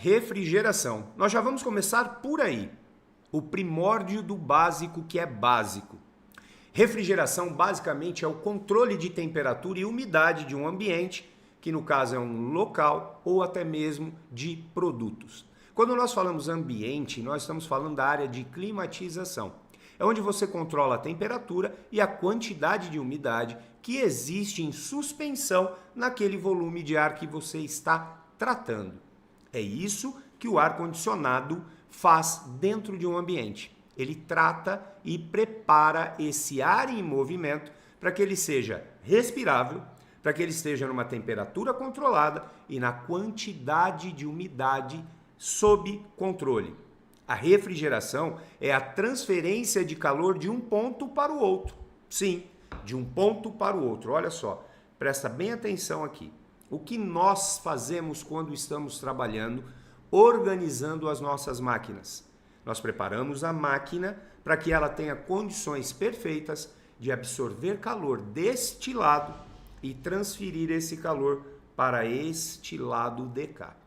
Refrigeração. Nós já vamos começar por aí. O primórdio do básico que é básico. Refrigeração basicamente é o controle de temperatura e umidade de um ambiente, que no caso é um local ou até mesmo de produtos. Quando nós falamos ambiente, nós estamos falando da área de climatização. É onde você controla a temperatura e a quantidade de umidade que existe em suspensão naquele volume de ar que você está tratando. É isso que o ar-condicionado faz dentro de um ambiente. Ele trata e prepara esse ar em movimento para que ele seja respirável, para que ele esteja numa temperatura controlada e na quantidade de umidade sob controle. A refrigeração é a transferência de calor de um ponto para o outro. Sim, de um ponto para o outro. Olha só, presta bem atenção aqui. O que nós fazemos quando estamos trabalhando, organizando as nossas máquinas? Nós preparamos a máquina para que ela tenha condições perfeitas de absorver calor deste lado e transferir esse calor para este lado de cá.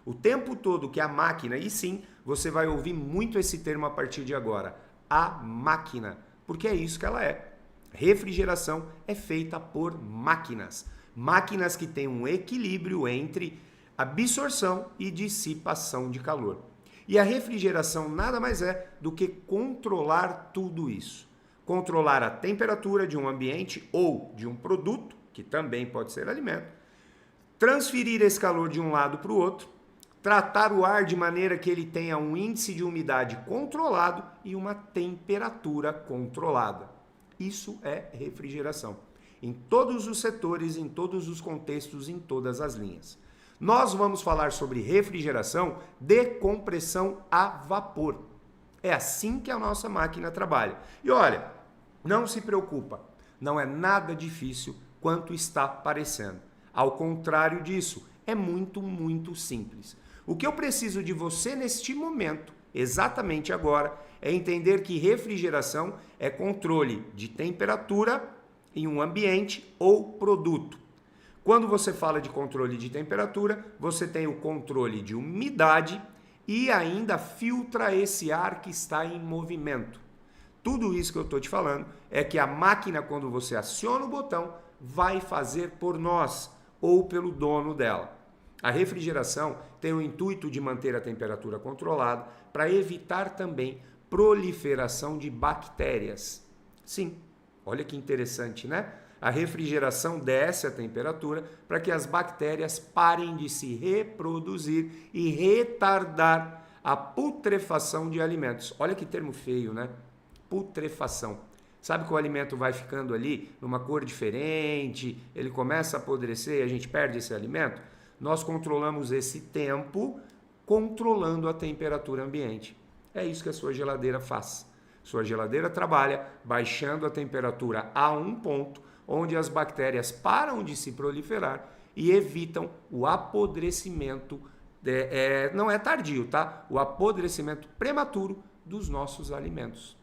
O tempo todo que a máquina, e sim, você vai ouvir muito esse termo a partir de agora, a máquina, porque é isso que ela é. Refrigeração é feita por máquinas. Máquinas que têm um equilíbrio entre absorção e dissipação de calor. E a refrigeração nada mais é do que controlar tudo isso. Controlar a temperatura de um ambiente ou de um produto, que também pode ser alimento, transferir esse calor de um lado para o outro, tratar o ar de maneira que ele tenha um índice de umidade controlado e uma temperatura controlada. Isso é refrigeração. Em todos os setores, em todos os contextos, em todas as linhas. Nós vamos falar sobre refrigeração de compressão a vapor. É assim que a nossa máquina trabalha. E olha, não se preocupa, não é nada difícil quanto está parecendo. Ao contrário disso, é muito, muito simples. O que eu preciso de você neste momento, exatamente agora, é entender que refrigeração é controle de temperatura em um ambiente ou produto. Quando você fala de controle de temperatura, você tem o controle de umidade e ainda filtra esse ar que está em movimento. Tudo isso que eu estou te falando é que a máquina, quando você aciona o botão, vai fazer por nós ou pelo dono dela. A refrigeração tem o intuito de manter a temperatura controlada para evitar também proliferação de bactérias. Sim, olha que interessante, né? A refrigeração desce a temperatura para que as bactérias parem de se reproduzir e retardar a putrefação de alimentos. Olha que termo feio, né? Putrefação. Sabe que o alimento vai ficando ali numa cor diferente, ele começa a apodrecer e a gente perde esse alimento? Nós controlamos esse tempo controlando a temperatura ambiente. É isso que a sua geladeira faz. Sua geladeira trabalha baixando a temperatura a um ponto, onde as bactérias param de se proliferar e evitam o apodrecimento, não é tardio, tá? O apodrecimento prematuro dos nossos alimentos.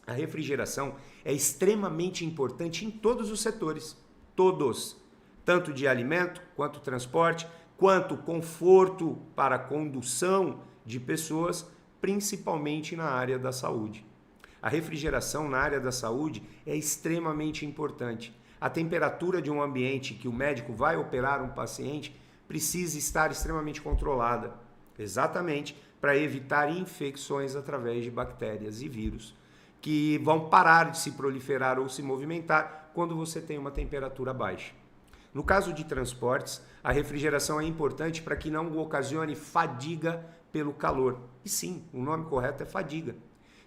A refrigeração é extremamente importante em todos os setores, todos, tanto de alimento, quanto transporte, quanto conforto para a condução de pessoas, principalmente na área da saúde. A refrigeração na área da saúde é extremamente importante. A temperatura de um ambiente que o médico vai operar um paciente precisa estar extremamente controlada, exatamente para evitar infecções através de bactérias e vírus, que vão parar de se proliferar ou se movimentar quando você tem uma temperatura baixa. No caso de transportes, a refrigeração é importante para que não ocasione fadiga pelo calor. E sim, o nome correto é fadiga.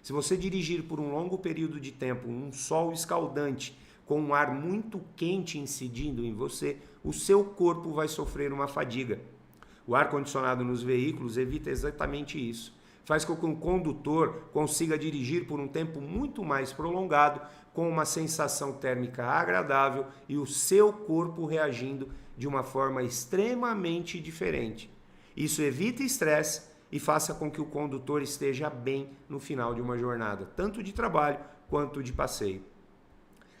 Se você dirigir por um longo período de tempo, um sol escaldante, com um ar muito quente incidindo em você, o seu corpo vai sofrer uma fadiga. O ar-condicionado nos veículos evita exatamente isso. Faz com que um condutor consiga dirigir por um tempo muito mais prolongado, com uma sensação térmica agradável e o seu corpo reagindo de uma forma extremamente diferente. Isso evita estresse e faça com que o condutor esteja bem no final de uma jornada, tanto de trabalho quanto de passeio.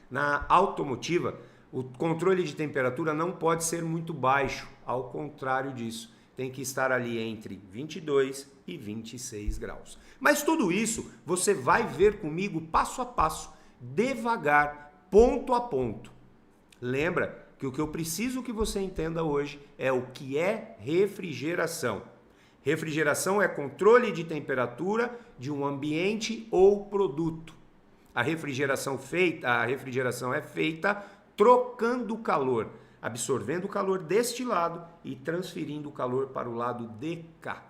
Na automotiva, o controle de temperatura não pode ser muito baixo, ao contrário disso. tem que estar ali entre 22 e 26 graus. Mas tudo isso você vai ver comigo passo a passo, devagar, ponto a ponto. Lembra que o que eu preciso que você entenda hoje é o que é refrigeração. Refrigeração é controle de temperatura de um ambiente ou produto. A refrigeração é feita trocando calor, absorvendo o calor deste lado e transferindo o calor para o lado de cá.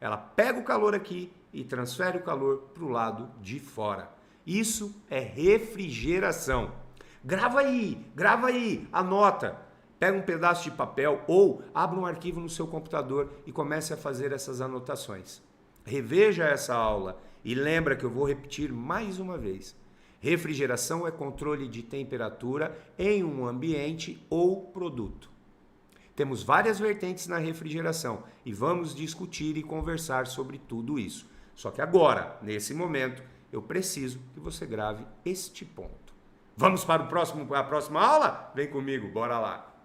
Ela pega o calor aqui e transfere o calor para o lado de fora. Isso é refrigeração. Grava aí, anota. Pega um pedaço de papel ou abra um arquivo no seu computador e comece a fazer essas anotações. Reveja essa aula e lembra que eu vou repetir mais uma vez. Refrigeração é controle de temperatura em um ambiente ou produto. Temos várias vertentes na refrigeração e vamos discutir e conversar sobre tudo isso. Só que agora, nesse momento, eu preciso que você grave este ponto. Vamos para a próxima aula? Vem comigo, bora lá!